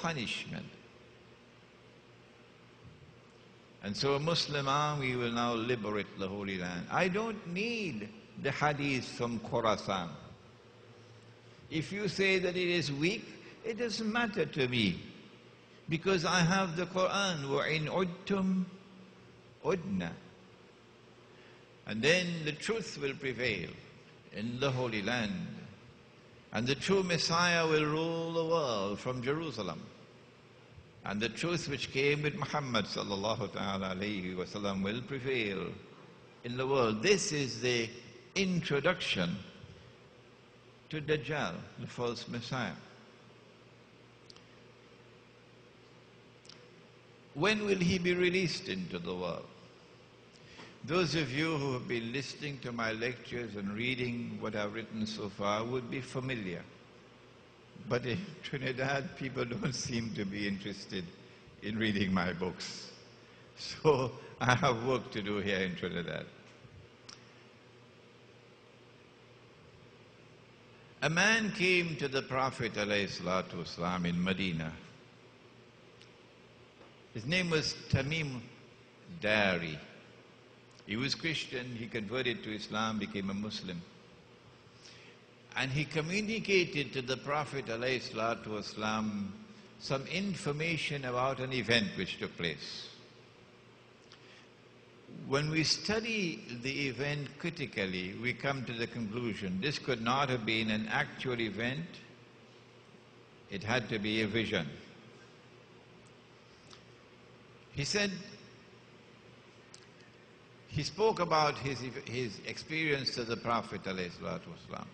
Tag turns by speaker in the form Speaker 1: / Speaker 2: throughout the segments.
Speaker 1: punishment. And so a Muslim army will now liberate the Holy Land. I don't need the hadith from Khorasan. If you say that it is weak, it doesn't matter to me, because I have the Quran, وَإِنْ عُدْتُمْ عُدْنَا. And then the truth will prevail in the Holy Land. And the true Messiah will rule the world from Jerusalem. And the truth which came with Muhammad sallallahu ta'ala alayhi wa sallam will prevail in the world. This is the introduction to Dajjal, the false Messiah. When will he be released into the world? Those of you who have been listening to my lectures and reading what I've written so far would be familiar. But in Trinidad, people don't seem to be interested in reading my books. So I have work to do here in Trinidad. A man came to the Prophet ﷺ in Medina. His name was Tamim Dari. He was Christian, he converted to Islam, became a Muslim. And he communicated to the Prophet ﷺ some information about an event which took place. When we study the event critically, we come to the conclusion this could not have been an actual event, it had to be a vision. He said, he spoke about his experience to the Prophet ﷺ.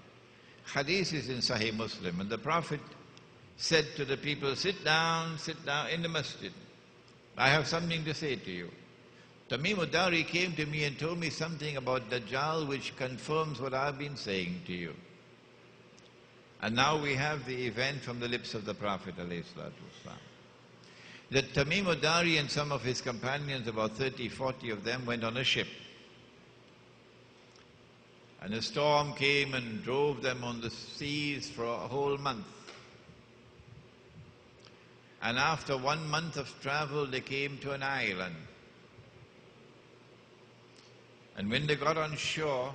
Speaker 1: Hadith is in Sahih Muslim, and the Prophet said to the people, sit down in the masjid. I have something to say to you. Tamim Dari came to me and told me something about Dajjal which confirms what I've been saying to you. And now we have the event from the lips of the Prophet ﷺ. That Tamim Dari and some of his companions, about 30, 40 of them, went on a ship. And a storm came and drove them on the seas for a whole month. And after 1 month of travel, they came to an island. And when they got on shore,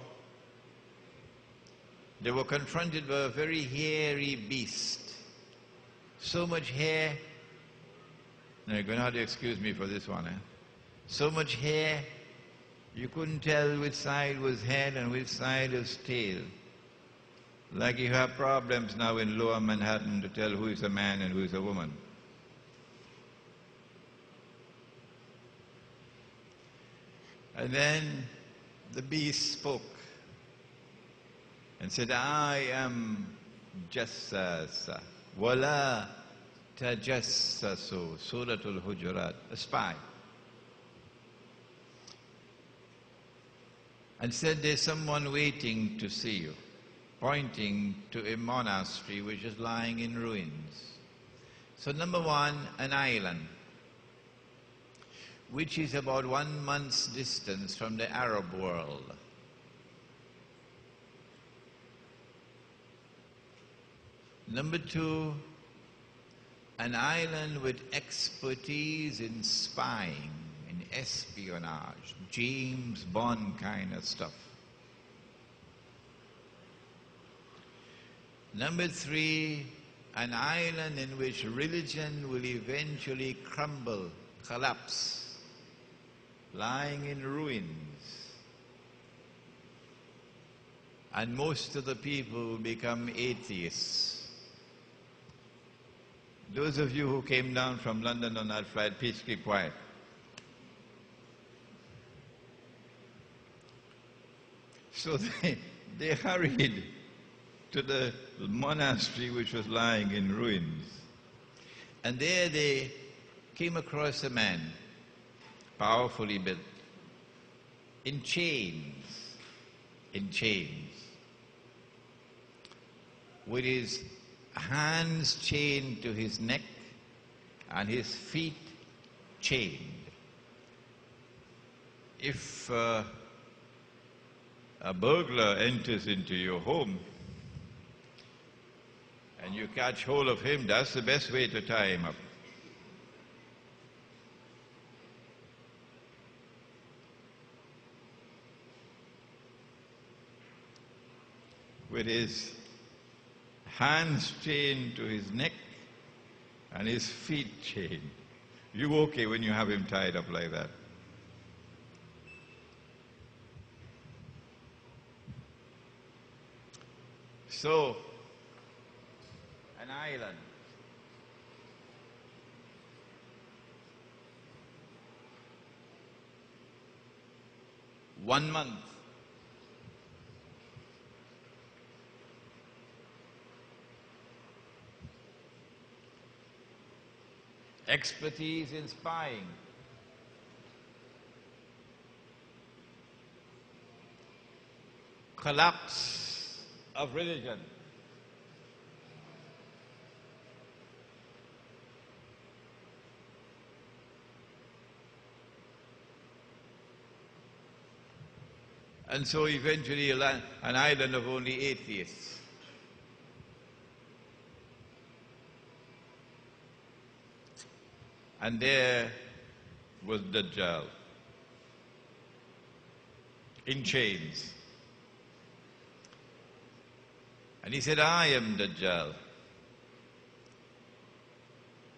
Speaker 1: they were confronted by a very hairy beast. So much hair. Now you're going to have to excuse me for this one. So much hair, you couldn't tell which side was head and which side was tail. Like you have problems now in Lower Manhattan to tell who is a man and who is a woman. And then the beast spoke and said, I am Jassasa, wala tajassasu, Suratul Hujurat, a spy. And said, there's someone waiting to see you, pointing to a monastery which is lying in ruins. So number one, an island, which is about 1 month's distance from the Arab world. Number two, an island with expertise in spying, in espionage, James Bond kind of stuff. Number three, an island in which religion will eventually crumble, collapse, lying in ruins. And most of the people will become atheists. Those of you who came down from London on that flight, please keep quiet. So they hurried to the monastery which was lying in ruins. And there they came across a man, powerfully built, in chains, with his hands chained to his neck and his feet chained. If a burglar enters into your home and you catch hold of him, that's the best way to tie him up. With his hands chained to his neck and his feet chained. You okay when you have him tied up like that? So, an island. One month. Expertise in spying. Collapse of religion. And so eventually an island of only atheists. And there was Dajjal in chains. And he said, I am Dajjal.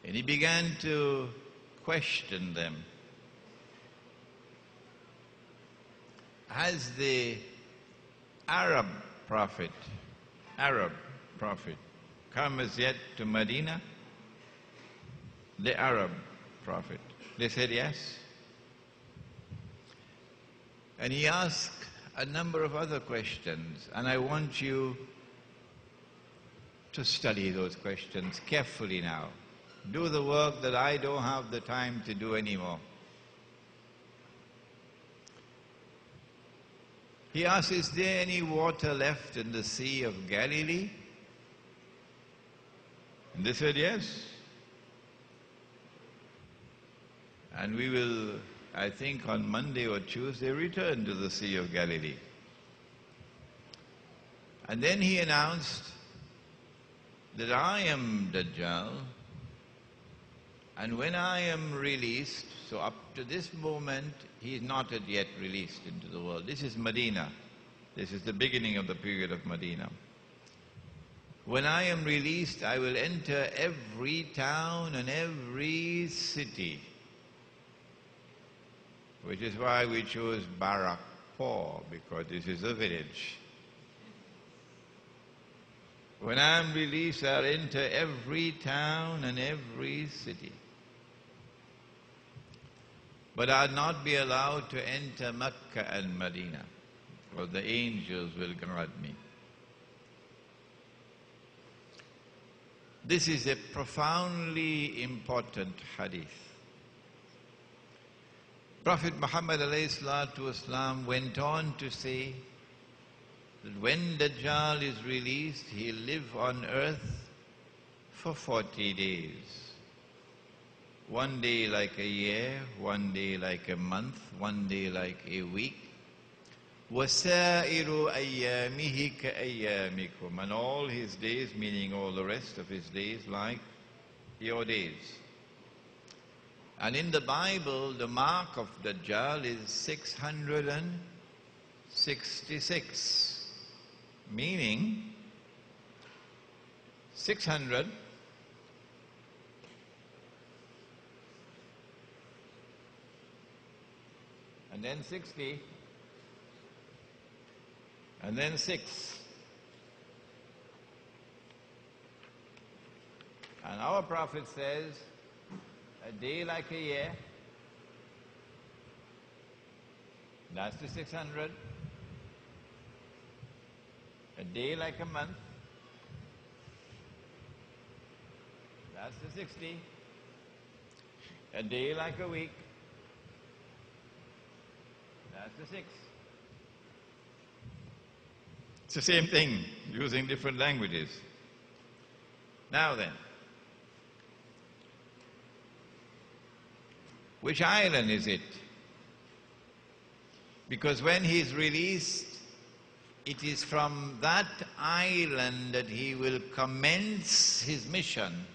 Speaker 1: And he began to question them. Has the Arab prophet come as yet to Medina? The Arab prophet. They said yes. And he asked a number of other questions, and I want you to study those questions carefully now. Do the work that I don't have the time to do anymore. He asked, is there any water left in the Sea of Galilee? And they said yes. And we will, I think on Monday or Tuesday, return to the Sea of Galilee. And then he announced that I am Dajjal, and when I am released, so up to this moment, he is not yet released into the world. This is Medina. This is the beginning of the period of Medina. When I am released, I will enter every town and every city, which is why we chose Barakpur, because this is a village. When I am released, I'll enter every town and every city. But I'll not be allowed to enter Mecca and Medina, for the angels will guard me. This is a profoundly important hadith. Prophet Muhammad ﷺ went on to say that when Dajjal is released, he'll live on earth for 40 days. One day like a year, one day like a month, one day like a week. وَسَائِرُ أَيَّامِهِ كَأَيَّامِكُمْ. And all his days, meaning all the rest of his days, like your days. And in the Bible, the mark of Dajjal is 666, meaning 600 and then 60 and then 6. And our Prophet says, a day like a year, that's the 600. A day like a month, that's the 60. A day like a week, that's the 6. It's the same thing, using different languages. Now then, which island is it? Because when he is released, it is from that island that he will commence his mission.